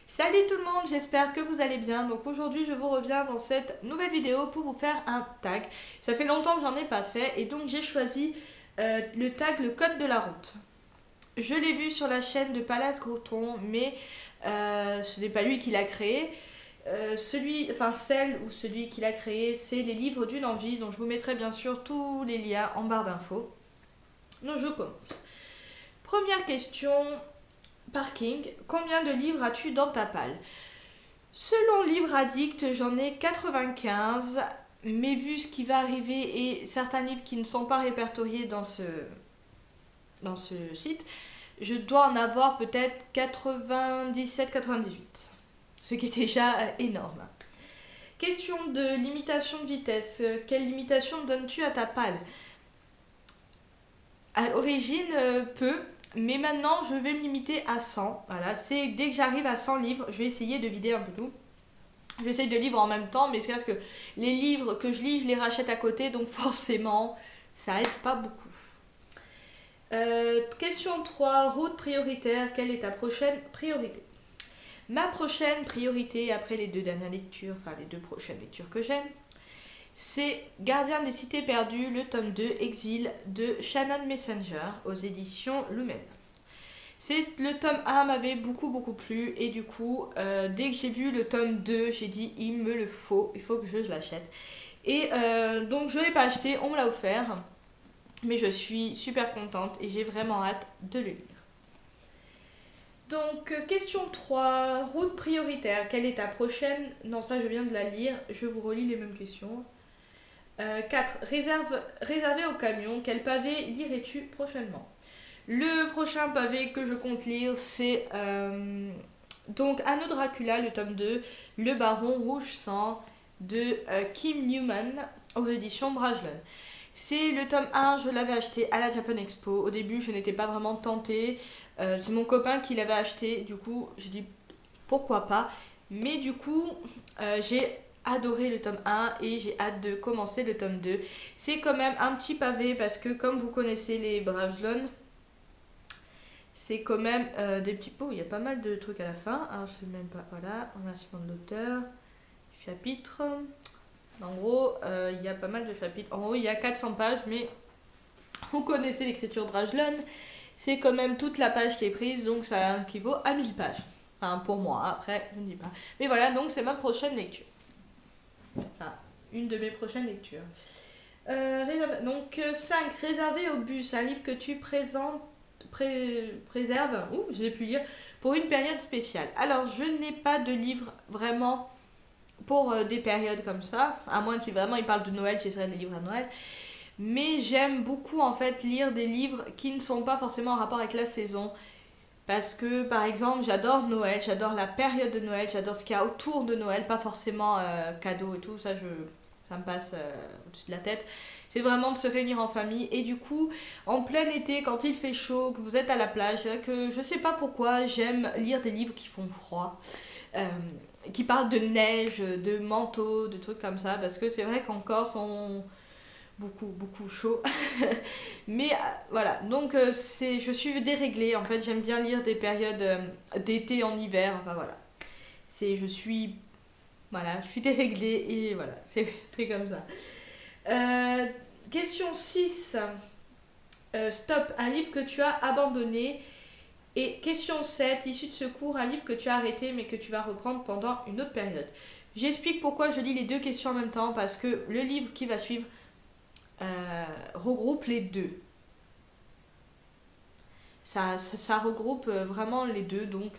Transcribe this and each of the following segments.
Salut tout le monde, j'espère que vous allez bien. Donc aujourd'hui je vous reviens dans cette nouvelle vidéo pour vous faire un tag. Ça fait longtemps que j'en ai pas fait et donc j'ai choisi le tag le code de la route. Je l'ai vu sur la chaîne de Palace Groton, mais ce n'est pas lui qui l'a créé. Celui qui l'a créé, c'est les livres d'une envie, donc je vous mettrai bien sûr tous les liens en barre d'infos. Donc je commence. Première question, parking. Combien de livres as-tu dans ta palle? Selon Livre Addict, j'en ai 95, mais vu ce qui va arriver et certains livres qui ne sont pas répertoriés dans ce site, je dois en avoir peut-être 97-98, ce qui est déjà énorme. Question de limitation de vitesse. Quelle limitation donnes-tu à ta palle? À l'origine, peu. Mais maintenant, je vais me limiter à 100. Voilà, c'est dès que j'arrive à 100 livres, je vais essayer de vider un peu tout. J'essaye de lire en même temps, mais c'est parce que les livres que je lis, je les rachète à côté, donc forcément, ça aide pas beaucoup. Question 3, route prioritaire. Quelle est ta prochaine priorité? Ma prochaine priorité, après les deux dernières lectures, enfin les deux prochaines lectures que j'aime, c'est Gardien des cités perdues, le tome 2, Exil, de Shannon Messenger, aux éditions Lumen. Le tome 1 m'avait beaucoup plu et du coup, dès que j'ai vu le tome 2, j'ai dit il me le faut, il faut que je l'achète. Et donc je ne l'ai pas acheté, on me l'a offert, mais je suis super contente et j'ai vraiment hâte de le lire. Donc, question 3, route prioritaire. Quelle est ta prochaine? Non, ça je viens de la lire, je vous relis les mêmes questions. 4, réservé au camion. Quel pavé lirais-tu prochainement? Le prochain pavé que je compte lire, c'est donc Anneau Dracula, le tome 2, Le Baron Rouge Sang de Kim Newman aux éditions Brajlon. C'est le tome 1, je l'avais acheté à la Japan Expo. Au début, je n'étais pas vraiment tentée. C'est mon copain qui l'avait acheté. Du coup, j'ai dit pourquoi pas. Mais du coup, j'ai adoré le tome 1 et j'ai hâte de commencer le tome 2. C'est quand même un petit pavé parce que comme vous connaissez les Brajlon, c'est quand même des petits pots. Il y a pas mal de trucs à la fin. Alors, je sais même pas. Voilà, remerciement de l'auteur. Chapitre. En gros, il y a pas mal de chapitres. En gros, il y a 400 pages, mais vous connaissez l'écriture de Brajlon. C'est quand même toute la page qui est prise, donc ça équivaut à 1000 pages. Enfin, pour moi, après, je ne dis pas. Mais voilà, donc c'est ma prochaine lecture. Enfin, une de mes prochaines lectures. Donc, 5. Réservé au bus. Un livre que tu préserves, je l'ai pu lire, pour une période spéciale. Alors, je n'ai pas de livre vraiment pour des périodes comme ça, à moins que si vraiment il parle de Noël, j'essaierai des livres à Noël. Mais j'aime beaucoup en fait lire des livres qui ne sont pas forcément en rapport avec la saison. Parce que par exemple, j'adore Noël, j'adore la période de Noël, j'adore ce qu'il y a autour de Noël, pas forcément cadeaux et tout, ça me passe au-dessus de la tête. C'est vraiment de se réunir en famille et du coup, en plein été, quand il fait chaud, que vous êtes à la plage, c'est vrai que je sais pas pourquoi j'aime lire des livres qui font froid. Qui parlent de neige, de manteaux, de trucs comme ça, parce que c'est vrai qu'en Corse on beaucoup chaud. Mais voilà, donc je suis déréglée, en fait j'aime bien lire des périodes d'été en hiver, enfin voilà. Je suis déréglée et voilà, c'est comme ça. Question 6. Stop, un livre que tu as abandonné. Et question 7, issue de secours, un livre que tu as arrêté mais que tu vas reprendre pendant une autre période. J'explique pourquoi je lis les deux questions en même temps, parce que le livre qui va suivre regroupe les deux. Ça regroupe vraiment les deux, donc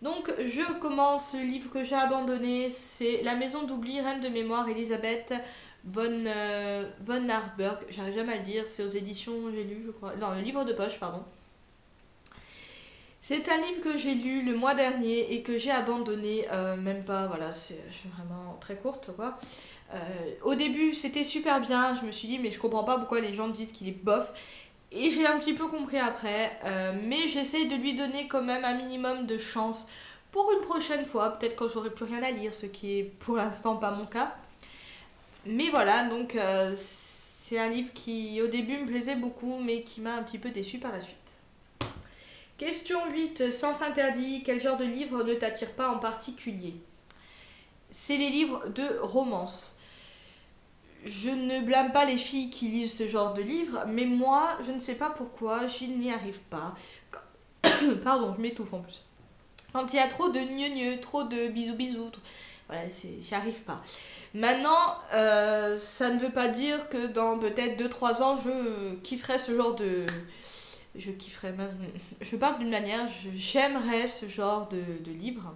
je commence le livre que j'ai abandonné, c'est La Maison d'oubli, Reine de mémoire, Elisabeth von Arburg, j'arrive jamais à le dire, c'est aux éditions J'ai lu, je crois. Non, le livre de poche, pardon. C'est un livre que j'ai lu le mois dernier et que j'ai abandonné, même pas, voilà, c'est vraiment très courte quoi. Au début c'était super bien, je me suis dit mais je comprends pas pourquoi les gens disent qu'il est bof. Et j'ai un petit peu compris après, mais j'essaye de lui donner quand même un minimum de chance pour une prochaine fois, peut-être quand j'aurai plus rien à lire, ce qui est pour l'instant pas mon cas. Mais voilà, donc c'est un livre qui au début me plaisait beaucoup mais qui m'a un petit peu déçue par la suite. Question 8, sens interdit. Quel genre de livre ne t'attire pas en particulier? C'est les livres de romance. Je ne blâme pas les filles qui lisent ce genre de livres, mais moi, je ne sais pas pourquoi, je n'y arrive pas. Pardon, je m'étouffe en plus. Quand il y a trop de gneu, trop de bisous bisous, voilà, j'y arrive pas. Maintenant, ça ne veut pas dire que dans peut-être 2-3 ans, je kifferai ce genre de... Je kifferais, je parle d'une manière, j'aimerais ce genre de livre.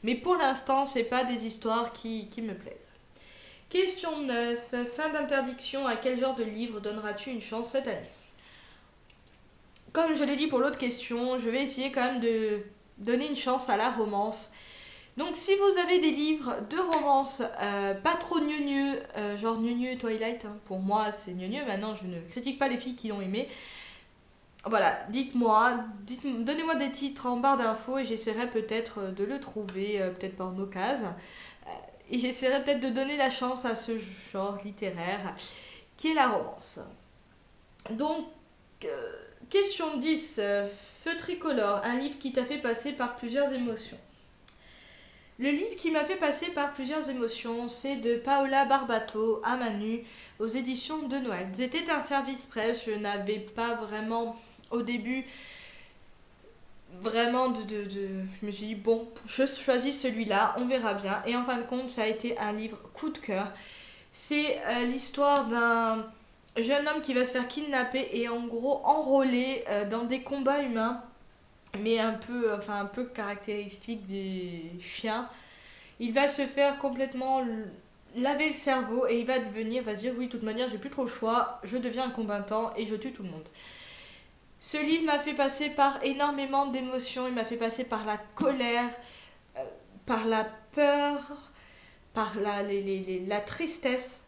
Mais pour l'instant, c'est pas des histoires qui me plaisent. Question 9. Fin d'interdiction, à quel genre de livre donneras-tu une chance cette année? Comme je l'ai dit pour l'autre question, je vais essayer quand même de donner une chance à la romance. Donc si vous avez des livres de romance pas trop gneu, genre gneu Twilight, hein, pour moi c'est gneu, maintenant je ne critique pas les filles qui l'ont aimé. Voilà, dites-moi, donnez-moi des titres en barre d'infos et j'essaierai peut-être de le trouver, peut-être par nos cases. Et j'essaierai peut-être de donner la chance à ce genre littéraire qui est la romance. Donc, question 10, Feu tricolore, un livre qui t'a fait passer par plusieurs émotions. Le livre qui m'a fait passer par plusieurs émotions, c'est de Paola Barbato à Manu aux éditions de Noël. C'était un service presse, je n'avais pas vraiment au début vraiment je me suis dit bon, je choisis celui-là, on verra bien. Et en fin de compte, ça a été un livre coup de cœur. C'est l'histoire d'un jeune homme qui va se faire kidnapper et en gros enrôler dans des combats humains, mais un peu caractéristique des chiens. Il va se faire complètement laver le cerveau et il va va se dire oui, de toute manière, j'ai plus trop le choix, je deviens un combattant et je tue tout le monde. Ce livre m'a fait passer par énormément d'émotions, il m'a fait passer par la colère, par la peur, par la tristesse,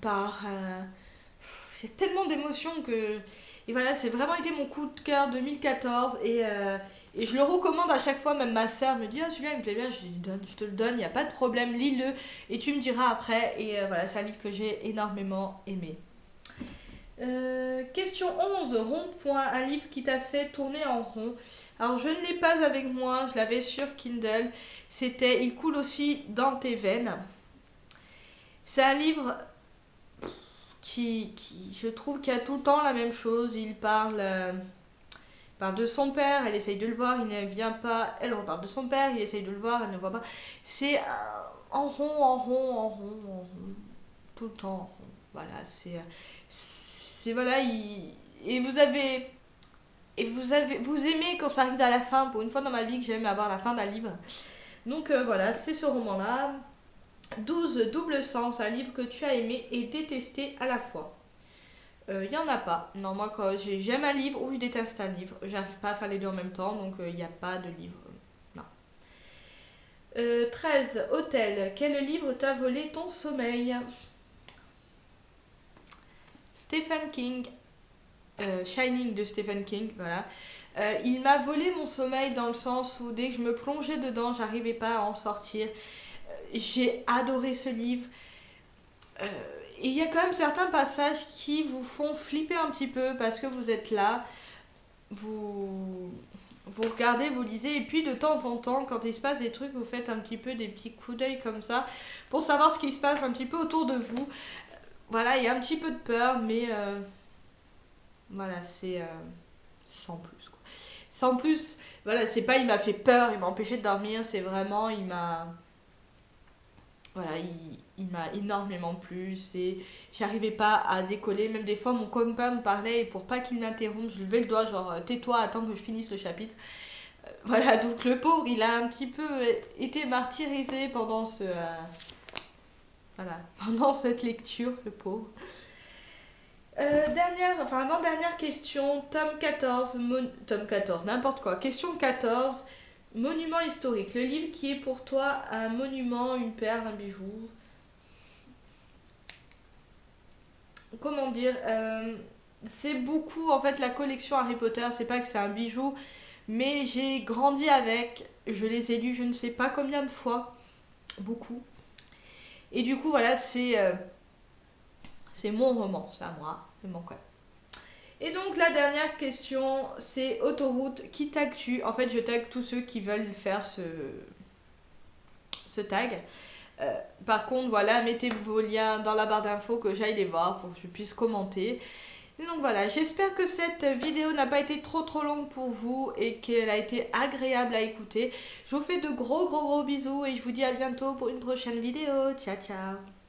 par... il y a tellement d'émotions que... Et voilà, c'est vraiment été mon coup de cœur 2014 et je le recommande à chaque fois, même ma soeur me dit « Ah, celui-là il me plaît bien », je te le donne, il n'y a pas de problème, lis-le et tu me diras après. Et voilà, c'est un livre que j'ai énormément aimé. Question 11, Rond-point, un livre qui t'a fait tourner en rond. Alors je ne l'ai pas avec moi, je l'avais sur Kindle. C'était Il coule aussi dans tes veines. C'est un livre qui je trouve qu'il y a tout le temps la même chose. Il parle de son père, elle essaye de le voir, il ne vient pas, elle repart de son père, il essaye de le voir, elle ne voit pas. C'est en rond, en rond, en rond, en rond, tout le temps en rond. Voilà, voilà, vous aimez quand ça arrive à la fin, pour une fois dans ma vie que j'aime avoir la fin d'un livre. Donc voilà, c'est ce roman-là. 12, Double sens, un livre que tu as aimé et détesté à la fois. Il n'y en a pas. Non, moi quand j'aime un livre ou je déteste un livre, j'arrive pas à faire les deux en même temps, donc il n'y a pas de livre. Non. 13, Hôtel, quel livre t'a volé ton sommeil? Stephen King, Shining de Stephen King, voilà. Il m'a volé mon sommeil dans le sens où dès que je me plongeais dedans, j'arrivais pas à en sortir. J'ai adoré ce livre. Et il y a quand même certains passages qui vous font flipper un petit peu parce que vous êtes là, vous regardez, vous lisez, et puis de temps en temps, quand il se passe des trucs, vous faites un petit peu des petits coups d'œil comme ça pour savoir ce qui se passe un petit peu autour de vous. Voilà, il y a un petit peu de peur, mais voilà, c'est sans plus, quoi. Sans plus, voilà, c'est pas il m'a fait peur, il m'a empêché de dormir, c'est vraiment, voilà, il m'a énormément plu. J'arrivais pas à décoller. Même des fois, mon copain me parlait et pour pas qu'il m'interrompe, je levais le doigt, genre tais-toi, attends que je finisse le chapitre. Voilà, donc le pauvre, il a un petit peu été martyrisé pendant pendant cette lecture, le pauvre. Avant-dernière question, tome 14, tome 14, n'importe quoi. Question 14. Monument historique, le livre qui est pour toi un monument, une perle, un bijou. Comment dire, c'est beaucoup en fait la collection Harry Potter, c'est pas que c'est un bijou, mais j'ai grandi avec, je les ai lus je ne sais pas combien de fois, beaucoup. Et du coup voilà, c'est mon roman, c'est à moi, c'est mon quoi. Et donc la dernière question, c'est autoroute, qui tag-tu? En fait, je tag tous ceux qui veulent faire ce tag. Par contre, voilà, mettez vos liens dans la barre d'infos que j'aille les voir pour que je puisse commenter. Et donc voilà, j'espère que cette vidéo n'a pas été trop longue pour vous et qu'elle a été agréable à écouter. Je vous fais de gros bisous et je vous dis à bientôt pour une prochaine vidéo. Ciao ciao.